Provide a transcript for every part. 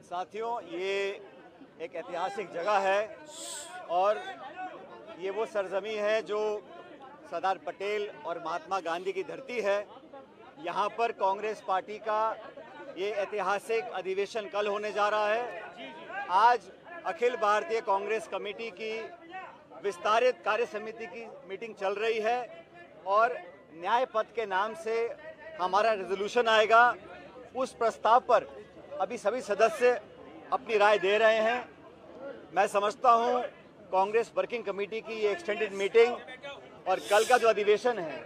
साथियों, ये एक ऐतिहासिक जगह है और ये वो सरजमी है जो सरदार पटेल और महात्मा गांधी की धरती है। यहाँ पर कांग्रेस पार्टी का ये ऐतिहासिक अधिवेशन कल होने जा रहा है। आज अखिल भारतीय कांग्रेस कमेटी की विस्तारित कार्य समिति की मीटिंग चल रही है और न्याय पथ के नाम से हमारा रेजोल्यूशन आएगा। उस प्रस्ताव पर अभी सभी सदस्य अपनी राय दे रहे हैं। मैं समझता हूं कांग्रेस वर्किंग कमेटी की ये एक्सटेंडेड मीटिंग और कल का जो अधिवेशन है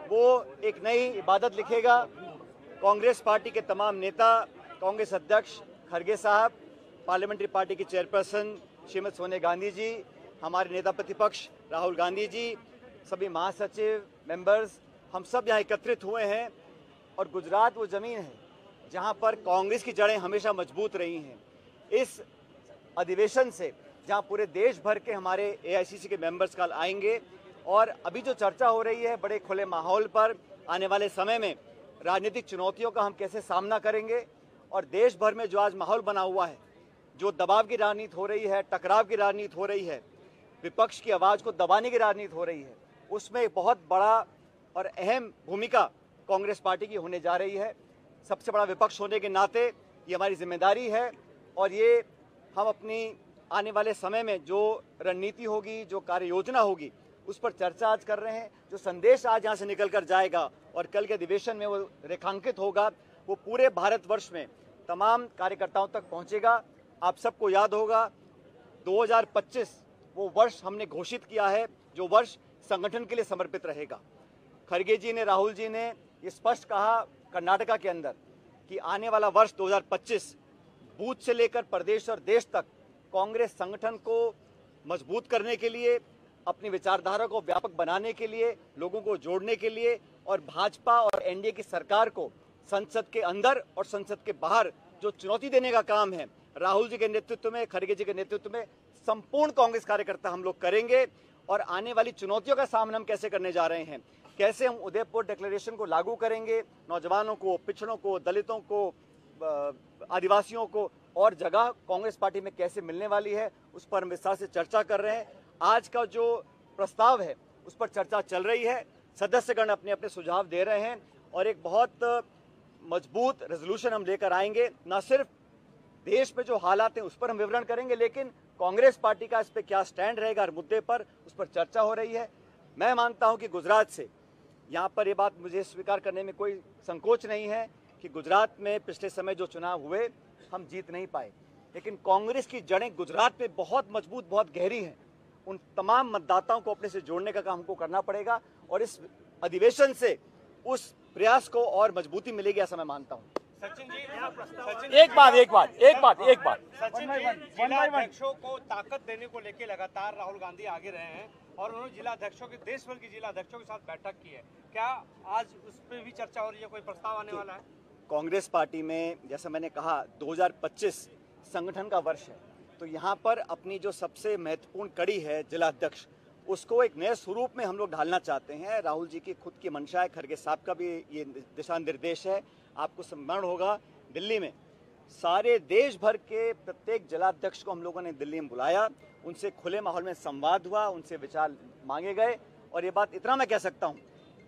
वो एक नई इबादत लिखेगा। कांग्रेस पार्टी के तमाम नेता, कांग्रेस अध्यक्ष खड़गे साहब, पार्लियामेंट्री पार्टी की चेयरपर्सन श्रीमती सोनिया गांधी जी, हमारे नेता प्रतिपक्ष राहुल गांधी जी, सभी महासचिव, मेंबर्स, हम सब यहाँ एकत्रित हुए हैं। और गुजरात वो ज़मीन है जहाँ पर कांग्रेस की जड़ें हमेशा मजबूत रही हैं। इस अधिवेशन से जहाँ पूरे देश भर के हमारे एआईसीसी के मेंबर्स कल आएंगे और अभी जो चर्चा हो रही है बड़े खुले माहौल पर, आने वाले समय में राजनीतिक चुनौतियों का हम कैसे सामना करेंगे और देश भर में जो आज माहौल बना हुआ है, जो दबाव की राजनीति हो रही है, टकराव की राजनीति हो रही है, विपक्ष की आवाज़ को दबाने की राजनीति हो रही है, उसमें एक बहुत बड़ा और अहम भूमिका कांग्रेस पार्टी की होने जा रही है। सबसे बड़ा विपक्ष होने के नाते ये हमारी जिम्मेदारी है और ये हम अपनी आने वाले समय में जो रणनीति होगी, जो कार्य योजना होगी, उस पर चर्चा आज कर रहे हैं। जो संदेश आज यहाँ से निकल कर जाएगा और कल के अधिवेशन में वो रेखांकित होगा, वो पूरे भारतवर्ष में तमाम कार्यकर्ताओं तक पहुँचेगा। आप सबको याद होगा 2025 वो वर्ष हमने घोषित किया है जो वर्ष संगठन के लिए समर्पित रहेगा। खड़गे जी ने, राहुल जी ने ये स्पष्ट कहा कर्नाटका के अंदर कि आने वाला वर्ष 2025 बूथ से लेकर प्रदेश और देश तक कांग्रेस संगठन को मजबूत करने के लिए, अपनी विचारधारा को व्यापक बनाने के लिए, लोगों को जोड़ने के लिए और भाजपा और एनडीए की सरकार को संसद के अंदर और संसद के बाहर जो चुनौती देने का काम है, राहुल जी के नेतृत्व में, खड़गे जी के नेतृत्व में संपूर्ण कांग्रेस कार्यकर्ता हम लोग करेंगे। और आने वाली चुनौतियों का सामना हम कैसे करने जा रहे हैं, कैसे हम उदयपुर डिक्लेरेशन को लागू करेंगे, नौजवानों को, पिछड़ों को, दलितों को, आदिवासियों को और जगह कांग्रेस पार्टी में कैसे मिलने वाली है, उस पर हम विस्तार से चर्चा कर रहे हैं। आज का जो प्रस्ताव है उस पर चर्चा चल रही है, सदस्यगण अपने अपने सुझाव दे रहे हैं और एक बहुत मजबूत रेजोल्यूशन हम लेकर आएंगे। न सिर्फ देश में जो हालात हैं उस पर हम विवरण करेंगे, लेकिन कांग्रेस पार्टी का इस पर क्या स्टैंड रहेगा हर मुद्दे पर, उस पर चर्चा हो रही है। मैं मानता हूं कि गुजरात से, यहाँ पर ये बात मुझे स्वीकार करने में कोई संकोच नहीं है कि गुजरात में पिछले समय जो चुनाव हुए हम जीत नहीं पाए, लेकिन कांग्रेस की जड़ें गुजरात में बहुत मजबूत, बहुत गहरी हैं। उन तमाम मतदाताओं को अपने से जोड़ने का काम हमको करना पड़ेगा और इस अधिवेशन से उस प्रयास को और मजबूती मिलेगी, ऐसा मैं मानता हूँ। सचिन जी, एक बात सचिन जी, जिला अध्यक्षों को ताकत देने को लेकर लगातार राहुल गांधी आगे रहे हैं और उन्होंने जिला अध्यक्षों के, देश भर के जिला अध्यक्षों के साथ बैठक की है। क्या आज उस पर भी चर्चा हो रही है, कोई प्रस्ताव आने वाला है? कांग्रेस पार्टी में जैसा मैंने कहा 2025 संगठन का वर्ष है, तो यहाँ पर अपनी जो सबसे महत्वपूर्ण कड़ी है जिला अध्यक्ष, उसको एक नए स्वरूप में हम लोग ढालना चाहते हैं। राहुल जी की खुद की मंशा है, खड़गे साहब का भी ये दिशा निर्देश है। आपको स्मरण होगा दिल्ली में सारे देश भर के प्रत्येक जिलाध्यक्ष को हम लोगों ने दिल्ली में बुलाया, उनसे खुले माहौल में संवाद हुआ, उनसे विचार मांगे गए और ये बात इतना मैं कह सकता हूँ,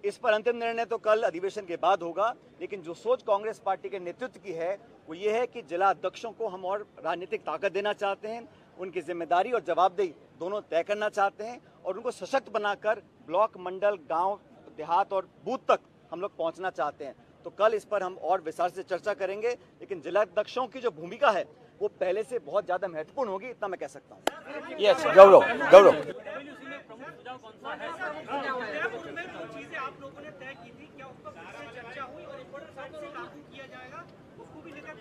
इस पर अंतिम निर्णय तो कल अधिवेशन के बाद होगा, लेकिन जो सोच कांग्रेस पार्टी के नेतृत्व की है वो ये है कि जिला अध्यक्षों को हम और राजनीतिक ताकत देना चाहते हैं, उनकी जिम्मेदारी और जवाबदेही दोनों तय करना चाहते हैं और उनको सशक्त बनाकर ब्लॉक, मंडल, गांव, देहात और बूथ तक हम लोग पहुंचना चाहते हैं। तो कल इस पर हम और विस्तार से चर्चा करेंगे, लेकिन जिला अध्यक्षों की जो भूमिका है वो पहले से बहुत ज्यादा महत्वपूर्ण होगी, इतना मैं कह सकता हूँ। यस, गौरव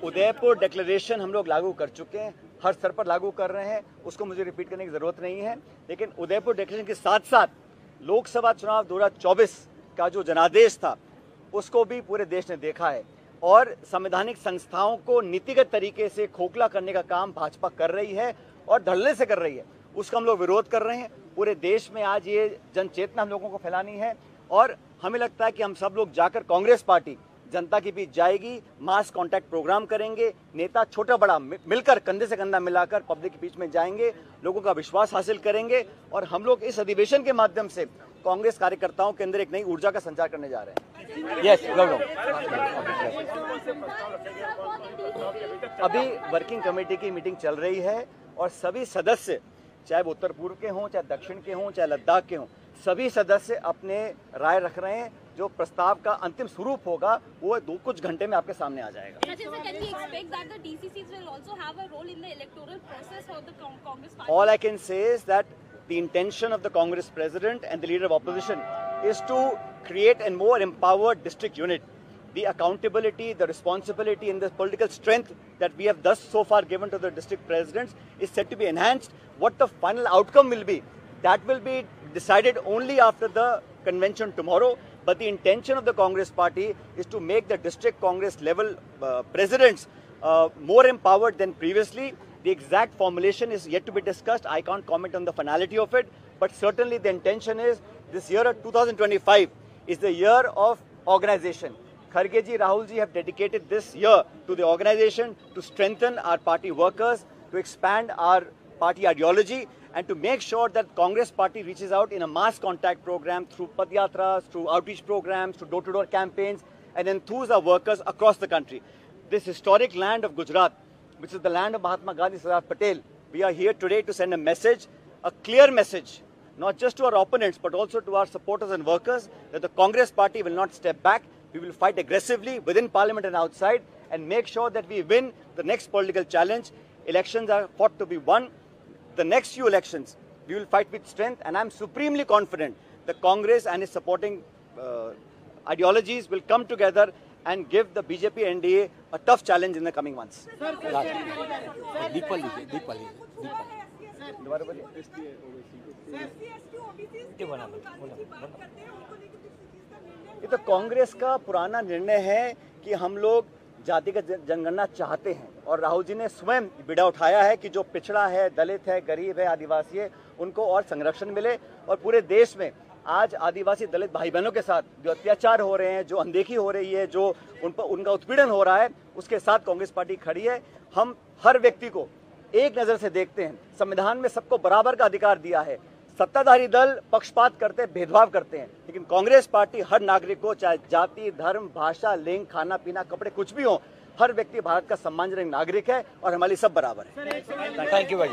उदयपुर डिक्लेरेशन हम लोग लागू कर चुके हैं, हर स्तर पर लागू कर रहे हैं, उसको मुझे रिपीट करने की जरूरत नहीं है। लेकिन उदयपुर डिक्लेरेशन के साथ साथ लोकसभा चुनाव 2024 का जो जनादेश था उसको भी पूरे देश ने देखा है और संवैधानिक संस्थाओं को नीतिगत तरीके से खोखला करने का काम भाजपा कर रही है और धड़ल्ले से कर रही है, उसका हम लोग विरोध कर रहे हैं। पूरे देश में आज ये जन चेतना हम लोगों को फैलानी है और हमें लगता है कि हम सब लोग जाकर कांग्रेस पार्टी जनता के बीच जाएगी, मास कांटेक्ट प्रोग्राम करेंगे, नेता छोटा बड़ा मिलकर कंधे से कंधा मिलाकर पब्लिक के बीच में जाएंगे, लोगों का विश्वास हासिल करेंगे और हम लोग इस अधिवेशन के माध्यम से कांग्रेस कार्यकर्ताओं के अंदर एक नई ऊर्जा का संचार करने जा रहे हैं। यस, अभी वर्किंग कमेटी की मीटिंग चल रही है और सभी सदस्य, चाहे वो उत्तर पूर्व के हों, चाहे दक्षिण के हों, चाहे लद्दाख के हों, सभी सदस्य अपने राय रख रहे हैं। जो प्रस्ताव का अंतिम स्वरूप होगा वो कुछ घंटे में आपके सामने आ जाएगा। All I can say is that the intention of the Congress president and the leader of opposition is to create a more empowered district unit. The accountability, the responsibility and the political strength that we have thus so far given to the district presidents is set to be enhanced. What the final outcome will be, that will be decided only after the convention tomorrow. But the intention of the Congress party is to make the district Congress level presidents more empowered than previously. The exact formulation is yet to be discussed. I can't comment on the finality of it, but certainly the intention is this year of 2025 is the year of organization. Kharge ji, Rahul ji have dedicated this year to the organization, to strengthen our party workers, to expand our party ideology, and to make sure that Congress party reaches out in a mass contact program through padyatras, through outreach programs, through door-to-door campaigns, and enthuse our workers across the country. This historic land of Gujarat, which is the land of Mahatma Gandhi, Sardar Patel, we are here today to send a message, a clear message, not just to our opponents, but also to our supporters and workers, that the Congress party will not step back. We will fight aggressively within parliament and outside and make sure that we win the next political challenge. Elections are fought to be won. The next few elections, we will fight with strength, and I'm supremely confident that Congress and its supporting ideologies will come together and give the BJP NDA a tough challenge in the coming months. ये तो कांग्रेस का पुराना निर्णय है कि हम लोग जातिगत जनगणना चाहते हैं और राहुल जी ने स्वयं बीड़ा उठाया है कि जो पिछड़ा है, दलित है, गरीब है, आदिवासी है, उनको और संरक्षण मिले। और पूरे देश में आज आदिवासी दलित भाई बहनों के साथ जो अत्याचार हो रहे हैं, जो अनदेखी हो रही है, जो उनका उत्पीड़न हो रहा है, उसके साथ कांग्रेस पार्टी खड़ी है। हम हर व्यक्ति को एक नज़र से देखते हैं। संविधान में सबको बराबर का अधिकार दिया है। सत्ताधारी दल पक्षपात करते हैं, भेदभाव करते हैं, लेकिन कांग्रेस पार्टी हर नागरिक को, चाहे जाति, धर्म, भाषा, लिंग, खाना पीना, कपड़े कुछ भी हो, हर व्यक्ति भारत का सम्मानजनक नागरिक है और हमारी सब बराबर है। थैंक यू भाई।